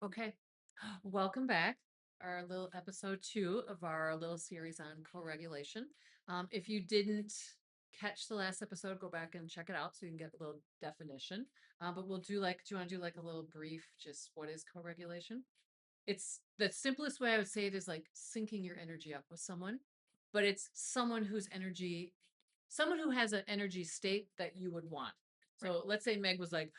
Okay. Welcome back. Our little episode 2 of our little series on co-regulation. If you didn't catch the last episode, go back and check it out so you can get a little definition. But we'll do like, do you want to do like a little brief, just what is co-regulation? It's the simplest way I would say it is like syncing your energy up with someone, but it's someone who has an energy state that you would want. Right. So let's say Meg was like,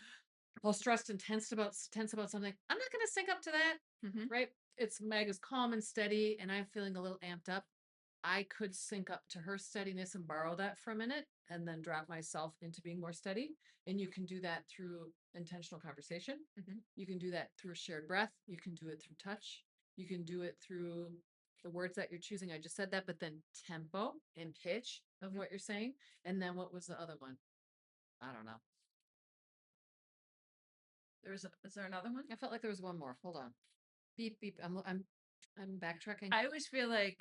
all stressed and tense about something. I'm not gonna sync up to that, Mm-hmm. right? It's Meg is calm and steady, and I'm feeling a little amped up. I could sync up to her steadiness and borrow that for a minute and then drop myself into being more steady. And you can do that through intentional conversation. Mm-hmm. You can do that through a shared breath. You can do it through touch. You can do it through the words that you're choosing. I just said that, but then tempo and pitch of what you're saying. And then what was the other one? I don't know. Is there another one? I felt like there was one more. Hold on. Beep beep. I'm backtracking. I always feel like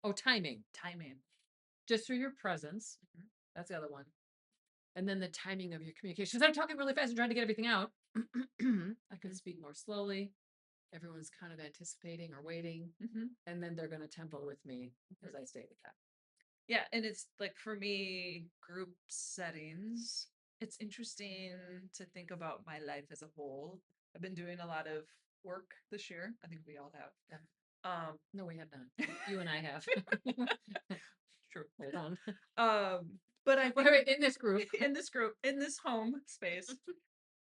Oh, timing. timing. Just through your presence. Mhm. That's the other one. And then the timing of your communication. I'm talking really fast and trying to get everything out. I could speak more slowly. Everyone's kind of anticipating or waiting, Mm-hmm. and then they're going to tempo with me as I stay with that. Yeah, and it's like for me, group settings, it's interesting to think about my life as a whole. I've been doing a lot of work this year. I think we all have. Yeah. Um, No, we have not. You and I have. true. Hold on. But I think In this group. in this home space.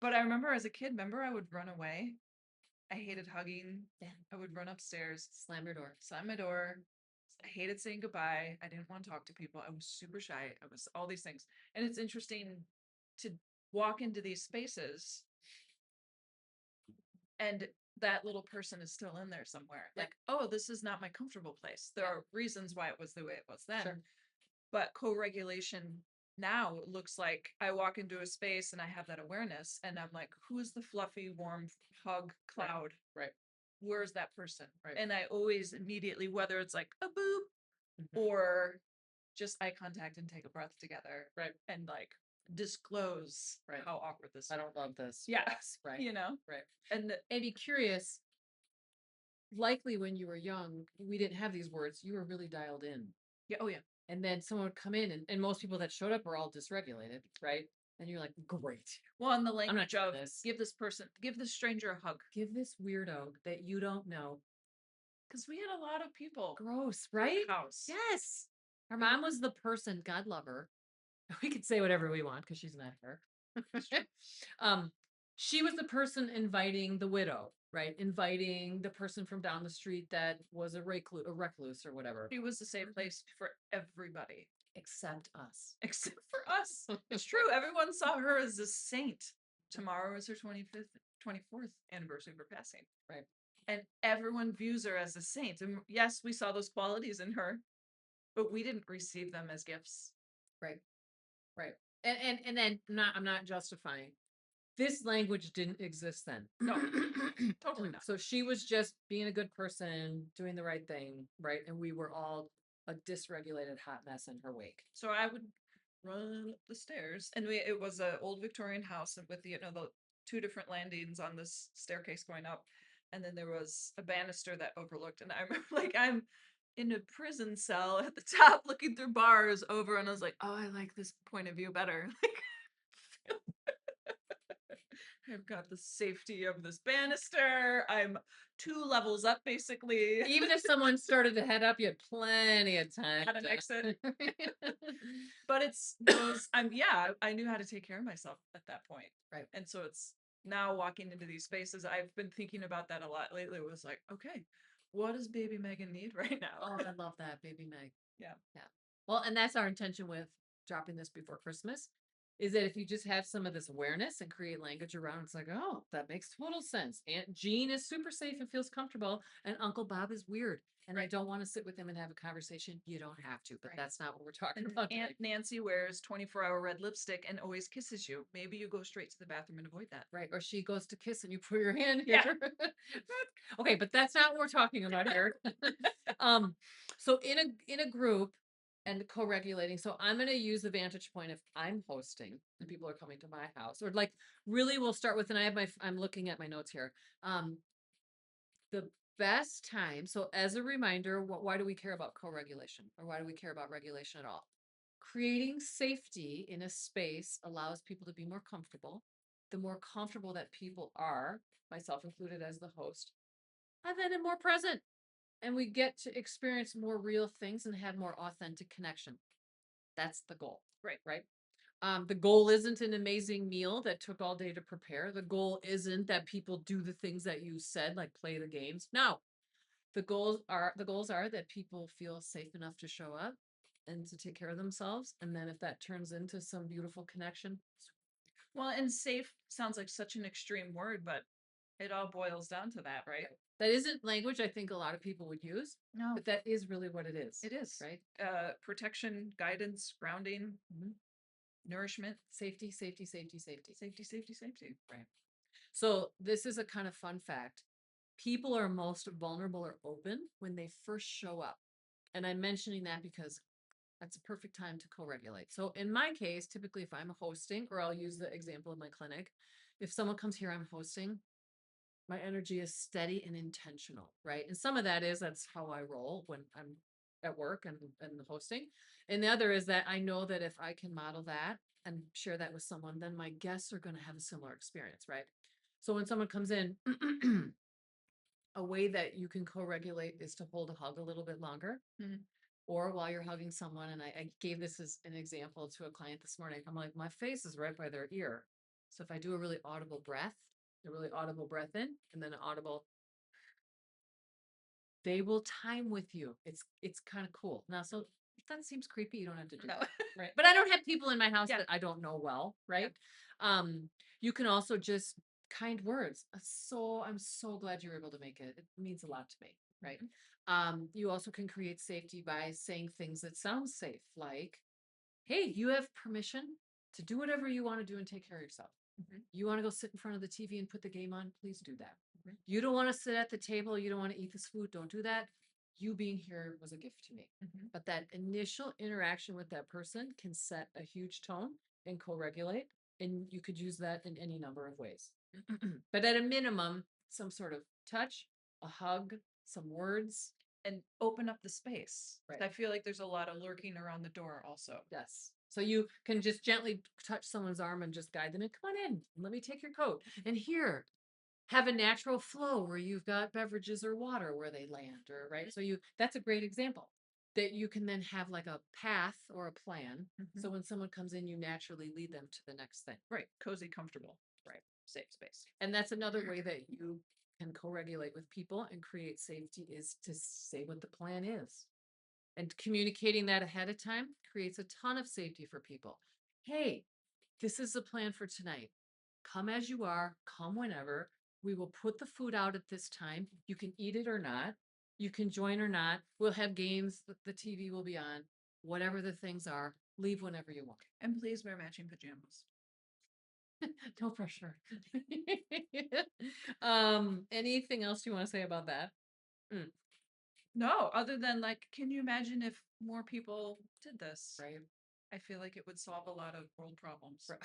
But I remember as a kid, remember I would run away. I hated hugging. Yeah. I would run upstairs, Slam your door. slam my door. I hated saying goodbye. I didn't want to talk to people. I was super shy. I was all these things. And it's interesting to walk into these spaces and that little person is still in there somewhere. Yeah. Like, oh, this is not my comfortable place. There Yeah. are reasons why it was the way it was then. Sure. But co-regulation now looks like I walk into a space and I have that awareness and I'm like, who is the fluffy, warm hug cloud? Right. Where's that person? Right. And I always immediately, whether it's like a boop Mhm. or just eye contact and take a breath together. Right. And like disclose Right. how awkward this I is. don't love this. Yes. Right. You know? Right. And And be curious. Likely when you were young, we didn't have these words. You were really dialed in. yeah, oh yeah. And then someone would come in, and most people that showed up were all dysregulated, right? And you're like, great. Well, on the I'm not language doing of this. give this stranger a hug. Give this weirdo that you don't know. Because we had a lot of people. Gross, right? House. Yes. Her mom was the person, God love her. We could say whatever we want because she's not her. um, she was the person inviting the widow, right? Inviting the person from down the street that was a recluse or whatever. She was a safe place for everybody. Except us. Except for us. It's true. Everyone saw her as a saint. Tomorrow is her 25th, 24th anniversary for passing. Right. And everyone views her as a saint. And yes, we saw those qualities in her, but we didn't receive them as gifts. Right. Right. And then I'm not justifying. This language didn't exist then. No, totally not. So she was just being a good person, doing the right thing, right? And we were all a dysregulated hot mess in her wake. So I would run up the stairs, and it was an old Victorian house with the two different landings on this staircase going up, and then there was a banister that overlooked. And I remember like I'm in a prison cell at the top looking through bars over, and I was like, oh, I like this point of view better. I've got the safety of this banister. I'm 2 levels up, basically. Even if someone started to head up, you had plenty of time. Had an exit. But it's those, I knew how to take care of myself at that point. Right. And so it's now walking into these spaces, I've been thinking about that a lot lately. It was like, okay, what does baby Megan need right now? Oh, I love that, baby Meg. Yeah. Yeah. Well, and that's our intention with dropping this before Christmas. Is that if you just have some of this awareness and create language around, it's like, oh, that makes total sense. Aunt Jean is super safe and feels comfortable, and Uncle Bob is weird, and I don't want to sit with him and have a conversation. You don't have to, but that's not what we're talking And about. Aunt Nancy wears 24-hour red lipstick and always kisses you. Maybe you go straight to the bathroom and avoid that. Right. Or she goes to kiss and you put your hand Yeah. here. Okay, but that's not what we're talking about here. So in a group and co-regulating. So I'm gonna use the vantage point if I'm hosting and people are coming to my house. Or like really we'll start with, and I'm looking at my notes here. The best time, so as a reminder, why do we care about co-regulation or why do we care about regulation at all? Creating safety in a space allows people to be more comfortable. The more comfortable that people are, myself included as the host, and then more present. And we get to experience more real things and have more authentic connection. That's the goal. Right. Right. The goal isn't an amazing meal that took all day to prepare. The goal isn't that people do the things that you said, like play the games. No, the goals are that people feel safe enough to show up and to take care of themselves. And then if that turns into some beautiful connection, Well, and safe sounds like such an extreme word, but it all boils down to that, right? that isn't language I think a lot of people would use, No, but that is really what it is. it is. Right. Protection, guidance, grounding, Mhm. nourishment, Safety, safety, safety, safety. safety, safety, safety. Right. So this is a kind of fun fact. People are most vulnerable or open when they first show up. And I'm mentioning that because that's a perfect time to co-regulate. So in my case, typically if I'm hosting, or I'll use the example of my clinic, if someone comes here, I'm hosting, my energy is steady and intentional, right? And some of that is that's how I roll when I'm at work and hosting. And the other is that I know that if I can model that and share that with someone, then my guests are going to have a similar experience, right? So when someone comes in, a way that you can co-regulate is to hold a hug a little bit longer. Mhm. Or while you're hugging someone, and I gave this as an example to a client this morning. I'm like, my face is right by their ear. So if I do a really audible breath, a really audible breath in, and then an audible, they will time with you. It's kind of cool. Now, so if that seems creepy, you don't have to do No. that. Right. But I don't have people in my house Yeah. that I don't know well, right? You can also just kind words. I'm so glad you were able to make it. It means a lot to me, right? You also can create safety by saying things that sound safe, like, hey, you have permission to do whatever you want to do and take care of yourself. Mhm. You want to go sit in front of the TV and put the game on? Please do that. Mhm. You don't want to sit at the table. You don't want to eat this food. Don't do that. You being here was a gift to me. Mhm. But that initial interaction with that person can set a huge tone and co regulate. And you could use that in any number of ways. But at a minimum, some sort of touch, a hug, some words. And open up the space. Right. I feel like there's a lot of lurking around the door also. Yes. So you can just gently touch someone's arm and just guide them in. Come on in. Let me take your coat. And here, have a natural flow where you've got beverages or water where they land, or right. So that's a great example that you can then have like a path or a plan. Mhm. So when someone comes in, you naturally lead them to the next thing. Right. Cozy, comfortable. Right. Safe space. And that's another way that you can co-regulate with people and create safety is to say what the plan is. And communicating that ahead of time creates a ton of safety for people. Hey, this is the plan for tonight. Come as you are, come whenever. We will put the food out at this time. You can eat it or not. You can join or not. We'll have games. The TV will be on. Whatever the things are, leave whenever you want. And please wear matching pajamas. No pressure. Anything else you want to say about that? No, other than like, can you imagine if more people did this? Right. I feel like it would solve a lot of world problems. Right.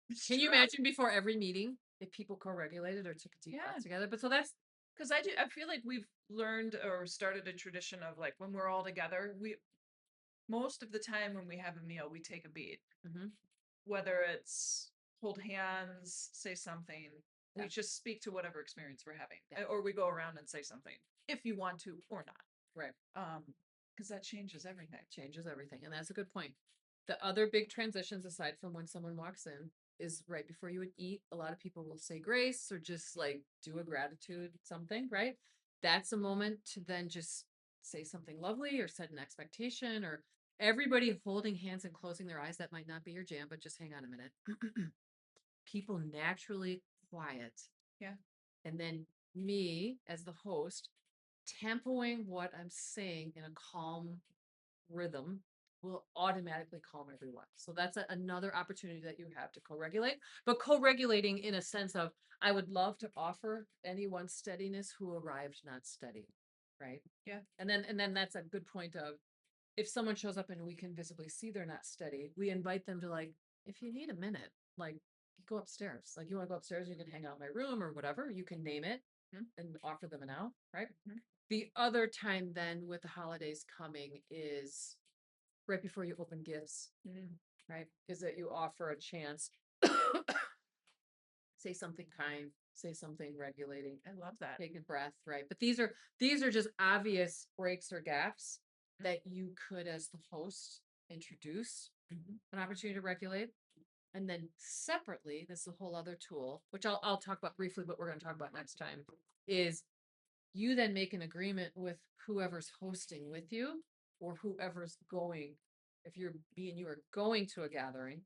It's Can you true. imagine before every meeting if people co-regulated or took a deep Yeah. breath together? But so that's Because I feel like we've learned or started a tradition of like when we're all together, we most of the time when we have a meal, we take a beat. mhm, Whether it's hold hands, say something, we Yeah. just speak to whatever experience we're having, Yeah. or we go around and say something if you want to or not. right. Because that changes everything. Changes everything. And that's a good point. The other big transitions aside from when someone walks in is right before you would eat. A lot of people will say grace or just like do a gratitude something, right? That's a moment to then just say something lovely or set an expectation or everybody holding hands and closing their eyes. That might not be your jam, but just hang on a minute. People naturally quiet. Yeah. And then me as the host, tempoing what I'm saying in a calm rhythm will automatically calm everyone. So that's another opportunity that you have to co-regulate, but co-regulating in a sense of, I would love to offer anyone steadiness who arrived not steady. Right. Yeah. And then that's a good point of if someone shows up and we can visibly see they're not steady, we invite them to like, if you need a minute, like go upstairs. Like you want to go upstairs, you can hang out in my room or whatever. You can name it. and offer them now, right? Mhm. The other time then with the holidays coming is right before you open gifts, Mhm. right? Is that you offer a chance, say something kind, say something regulating, I love that. take a breath, right? But these are just obvious breaks or gaps that you could, as the host, introduce Mhm. an opportunity to regulate. And then separately, this is a whole other tool, which I'll talk about briefly, but we're going to talk about next time, is you then make an agreement with whoever's hosting with you or whoever's going. If me and you are going to a gathering,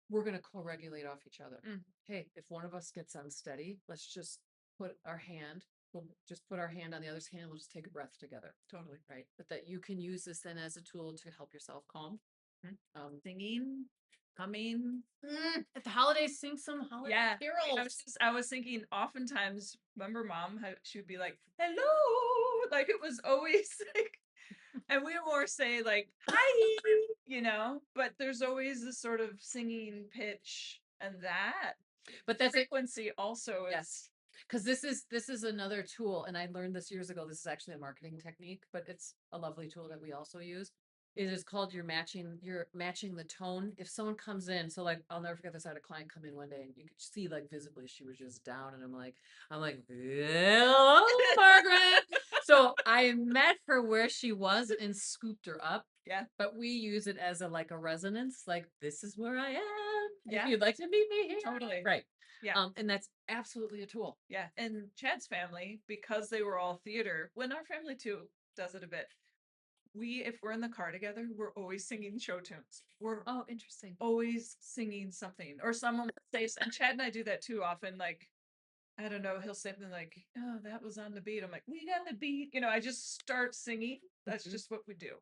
we're going to co-regulate off each other. Mm. Hey, if one of us gets unsteady, let's just we'll just put our hand on the other's hand. We'll just take a breath together. Totally. Right. But that you can use this then as a tool to help yourself calm. Singing, humming. At the holidays, sing some holiday Yeah. carols. I was thinking oftentimes, remember mom, how she would be like, hello. Like it was always like, and we would more say like, hi, but there's always this sort of singing pitch and that But that's it. frequency also is. Yes. Because this is another tool, and I learned this years ago. This is actually a marketing technique, but it's a lovely tool that we also use. It is called you're matching the tone. If someone comes in, so like I'll never forget this. I had a client come in one day and you could see like visibly she was just down, and I'm like, hello, Margaret. So I met her where she was and scooped her up. Yeah. But we use it as a resonance, like this is where I am. Yeah. If you'd like to meet me here. Totally. Right. Yeah. And that's absolutely a tool. Yeah. And Chad's family, because they were all theater, when our family too does it a bit, if we're in the car together, we're always singing show tunes. We're Oh, interesting. always singing something, or someone will say, and Chad and I do that too often. Like, I don't know, he'll say something like, "Oh, that was on the beat." I'm like, "We got the beat." I just start singing. That's Mhm. just what we do.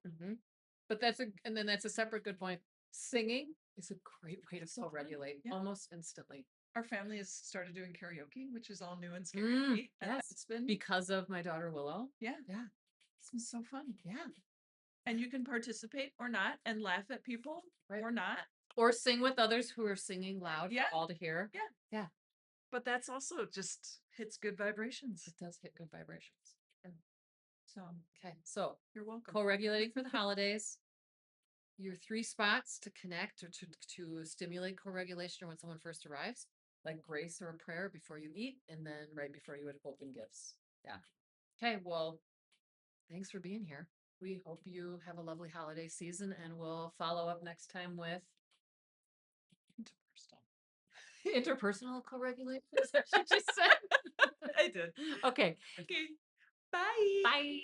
But that's a separate good point. Singing is a great way to So fun. self-regulate Yeah. almost instantly. Our family has started doing karaoke, which is all new and scary to me. And Yes, it's been, because of my daughter Willow. yeah, Yeah, it's been so fun. yeah. And you can participate or not and laugh at people Right. or not. Or sing with others who are singing loud Yeah. for all to hear. Yeah. Yeah, But that's also just hits good vibrations. it does hit good vibrations. So Okay, so you're welcome. co-regulating for the holidays. Your 3 spots to connect or to stimulate co-regulation or when someone first arrives, like grace or a prayer before you eat, and then right before you would open gifts. Yeah. Okay, well, thanks for being here. We hope you have a lovely holiday season, and we'll follow up next time with interpersonal co-regulation. Is that what you just said? I did. Okay. Okay. Bye. Bye.